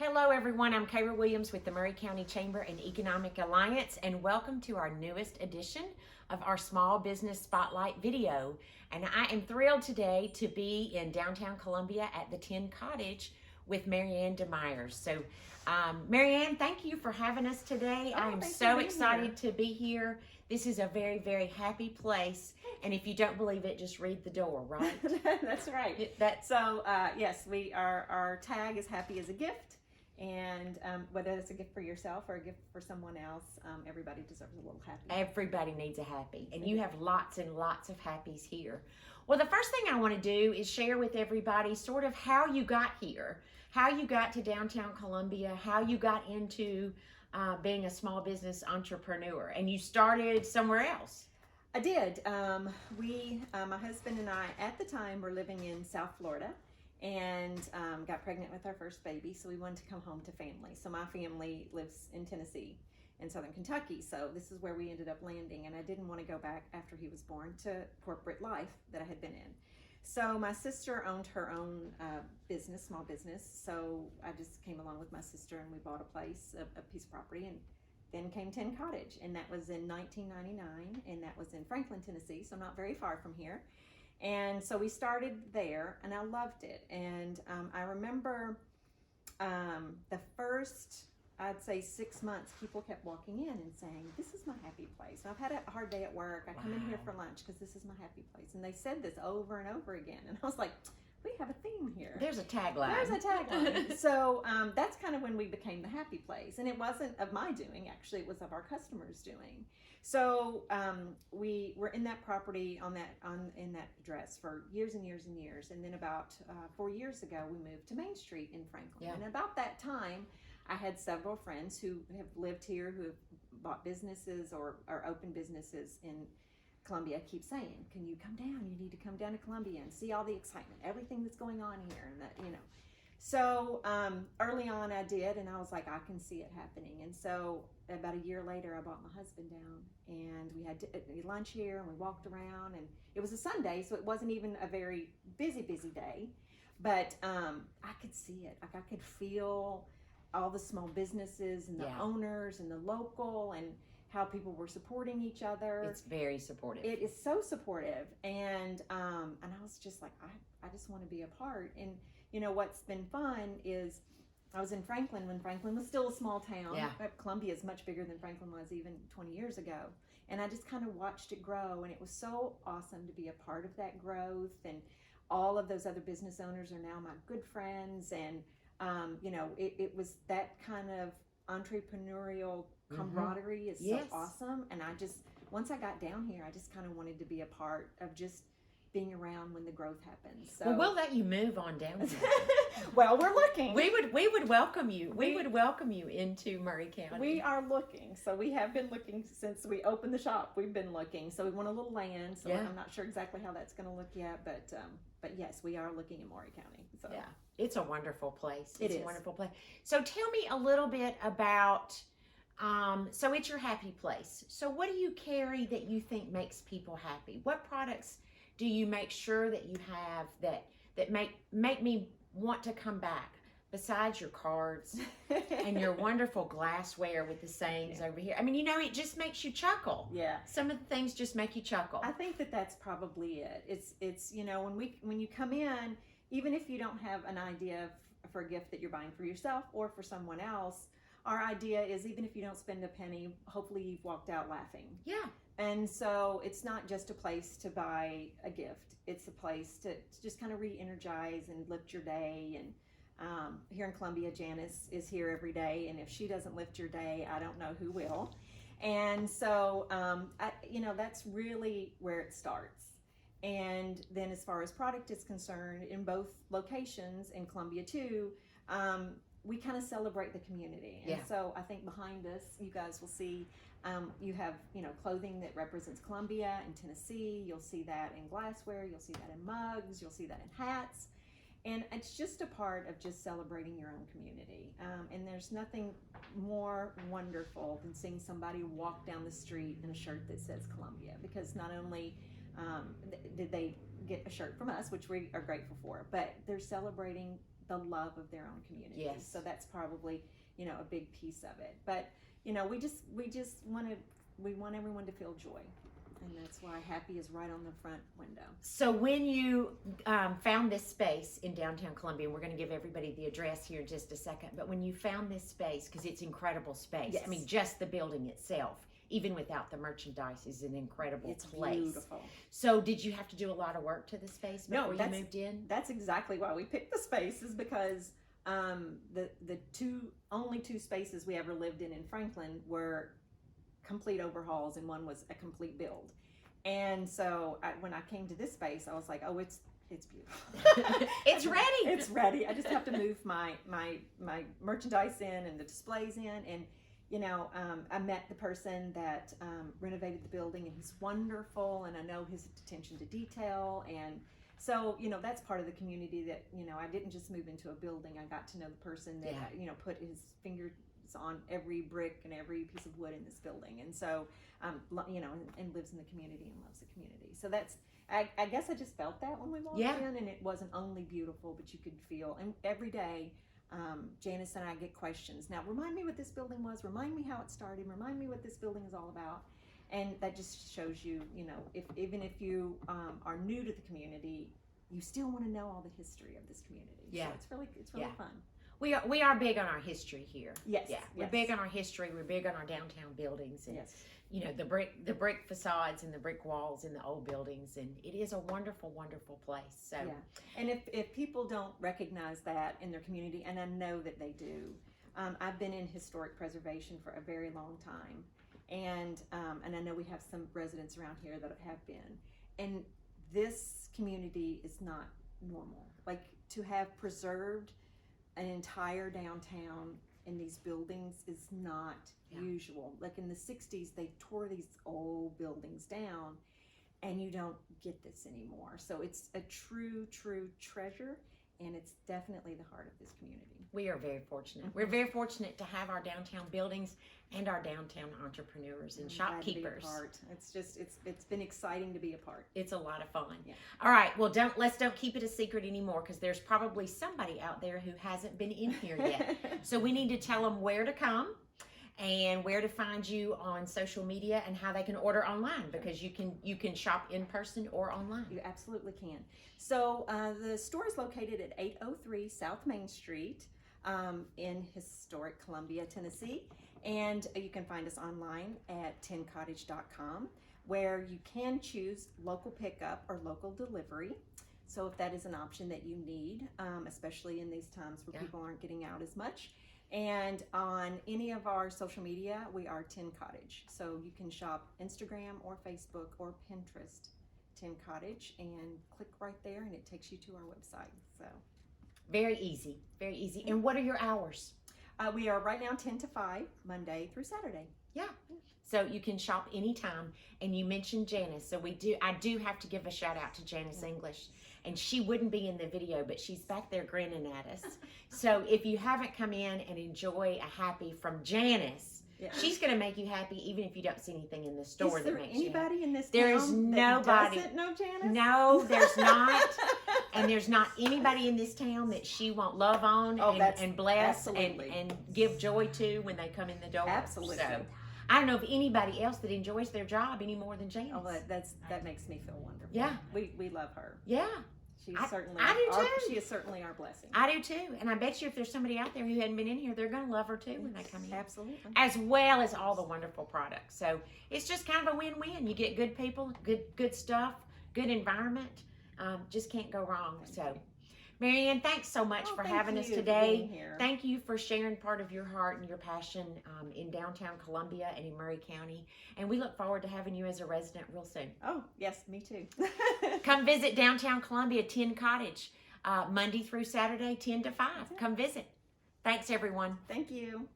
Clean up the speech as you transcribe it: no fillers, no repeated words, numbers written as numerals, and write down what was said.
Hello everyone, I'm Kayra Williams with the Maury County Chamber and Economic Alliance, and welcome to our newest edition of our Small Business Spotlight video. And I am thrilled today to be in downtown Columbia at the Cottage with Marianne DeMeyers. So Marianne, thank you for having us today. I am so excited to be here. This is a very, very happy place. And if you don't believe it, just read the door, right? That's right. Yes, our tag is happy as a gift. And whether it's a gift for yourself or a gift for someone else, everybody deserves a little happy. Everybody needs a happy, and you have lots and lots of happies here. Well, the first thing I want to do is share with everybody sort of how you got here, how you got to downtown Columbia, how you got into being a small business entrepreneur, and you started somewhere else. I did. My husband and I, at the time, were living in South Florida. And got pregnant with our first baby, so we wanted to come home to family. So my family lives in Tennessee and Southern Kentucky, so this is where we ended up landing. And I didn't want to go back after he was born to corporate life that I had been in. So my sister owned her own business, small business, so I just came along with my sister and we bought a place, a piece of property, and then came Cottage, and that was in 1999, and that was in Franklin, Tennessee, so not very far from here. And so we started there, and I loved it. And I remember the first, I'd say 6 months, people kept walking in and saying, "This is my happy place." And I've had a hard day at work. I come in here for lunch because this is my happy place. And they said this over and over again. And I was like, we have a theme here. There's a tagline. There's a tagline. So that's kind of when we became the happy place. And it wasn't of my doing, actually, it was of our customers' doing. So we were in that property in that address for years and years and years. And then about 4 years ago, we moved to Main Street in Franklin. Yeah. And about that time, I had several friends who have lived here, who have bought businesses or opened businesses in Columbia. Keep saying, "Can you come down? You need to come down to Columbia and see all the excitement, everything that's going on here." And that, So early on I did, and I was like, I can see it happening. And so about a year later, I brought my husband down, and we had lunch here, and we walked around, and it was a Sunday, so it wasn't even a very busy day, but I could see it. Like, I could feel all the small businesses and the owners and the local, and how people were supporting each other. It's very supportive. It is so supportive. And I was just like, I just want to be a part. And what's been fun is I was in Franklin when Franklin was still a small town. Yeah. Columbia is much bigger than Franklin was even 20 years ago. And I just kind of watched it grow, and it was so awesome to be a part of that growth. And all of those other business owners are now my good friends. And it was that kind of entrepreneurial camaraderie is so awesome. And once I got down here, I just kind of wanted to be a part of just being around when the growth happens. So we'll let you move on down here. Well, we're looking. We would welcome you. We would welcome you into Maury County. We are looking. So we have been looking since we opened the shop. We've been looking. So we want a little land. So I'm not sure exactly how that's going to look yet, but yes, we are looking in Maury County. So yeah, it's a wonderful place. It's a wonderful place. So tell me a little bit about. So it's your happy place. So what do you carry that you think makes people happy? What products do you make sure that you have that make me want to come back, besides your cards and your wonderful glassware with the sayings over here? I mean, it just makes you chuckle. Yeah. Some of the things just make you chuckle. I think that's probably it. It's when you come in, even if you don't have an idea for a gift that you're buying for yourself or for someone else, our idea is, even if you don't spend a penny, hopefully you've walked out laughing. Yeah. And so it's not just a place to buy a gift. It's a place to just kind of re-energize and lift your day. And here in Columbia, Janice is here every day. And if she doesn't lift your day, I don't know who will. And so, that's really where it starts. And then as far as product is concerned, in both locations, in Columbia too, we kind of celebrate the community. And so I think behind us, you guys will see, you have, clothing that represents Columbia and Tennessee. You'll see that in glassware. You'll see that in mugs. You'll see that in hats. And it's just a part of just celebrating your own community. And there's nothing more wonderful than seeing somebody walk down the street in a shirt that says Columbia, because not only did they get a shirt from us, which we are grateful for, but they're celebrating the love of their own community. Yes. So that's probably, a big piece of it. But, we want everyone to feel joy. And that's why happy is right on the front window. So when you found this space in downtown Columbia, we're going to give everybody the address here in just a second, but when you found this space, because it's incredible space, Yes. I mean, just the building itself, even without the merchandise, is an incredible place. It's beautiful. So did you have to do a lot of work to the space before you moved in? That's exactly why we picked the space, is because the only two spaces we ever lived in Franklin were complete overhauls, and one was a complete build. And so when I came to this space, I was like, oh, it's beautiful. It's ready. It's ready. I just have to move my merchandise in and the displays in. And I met the person that renovated the building, and he's wonderful, and I know his attention to detail. And so, that's part of the community that, I didn't just move into a building. I got to know the person that, put his fingers on every brick and every piece of wood in this building. And so, and lives in the community and loves the community. So that's, I guess I just felt that when we walked in, and it wasn't only beautiful, but you could feel, and every day, Janice and I get questions. Now, remind me what this building was, remind me how it started, remind me what this building is all about. And that just shows you, even if you are new to the community, you still want to know all the history of this community. Yeah. So it's really fun. We are big on our history here. Yes. Yeah. We're big on our history. We're big on our downtown buildings, and the brick facades and the brick walls in the old buildings, and it is a wonderful, wonderful place. So and if people don't recognize that in their community, and I know that they do, I've been in historic preservation for a very long time, and I know we have some residents around here that have been, and this community is not normal. Like, to have preserved an entire downtown in these buildings is not usual. Like in the 60s, they tore these old buildings down, and you don't get this anymore. So it's a true treasure, and it's definitely the heart of this community. We are very fortunate. We're very fortunate to have our downtown buildings and our downtown entrepreneurs and shopkeepers. It's been exciting to be a part. It's a lot of fun. Yeah. All right, well, let's don't keep it a secret anymore, because there's probably somebody out there who hasn't been in here yet. So we need to tell them where to come and where to find you on social media, and how they can order online, because you can shop in person or online. You absolutely can. So the store is located at 803 South Main Street in historic Columbia, Tennessee. And you can find us online at 10cottage.com, where you can choose local pickup or local delivery. So if that is an option that you need, especially in these times where people aren't getting out as much. And on any of our social media, we are 10 Cottage. So you can shop Instagram or Facebook or Pinterest, 10 Cottage, and click right there, and it takes you to our website. So very easy, very easy. And what are your hours? We are right now 10 to 5, Monday through Saturday. Yeah. So you can shop anytime. And you mentioned Janice. So I do have to give a shout out to Janice English. And she wouldn't be in the video, but she's back there grinning at us. So if you haven't come in and enjoy a happy from Janice, she's going to make you happy even if you don't see anything in the store that makes you happy. Is there anybody in this There town is nobody. that doesn't know Janice? No, there's not. And there's not anybody in this town that she won't love on and bless and give joy to when they come in the door. Absolutely. So, I don't know of anybody else that enjoys their job any more than Janice. Oh, that makes me feel wonderful. Yeah. We love her. Yeah. I do too. She is certainly our blessing. I do too. And I bet you if there's somebody out there who hadn't been in here, they're going to love her too when they come in. Absolutely. As well as all the wonderful products. So it's just kind of a win-win. You get good people, good stuff, good environment. Just can't go wrong. So, Marianne, thanks so much for having us today. Thank you for sharing part of your heart and your passion in downtown Columbia and in Maury County. And we look forward to having you as a resident real soon. Oh, yes, me too. Come visit downtown Columbia, 10 Cottage, Monday through Saturday, 10 to 5. Come visit. Thanks, everyone. Thank you.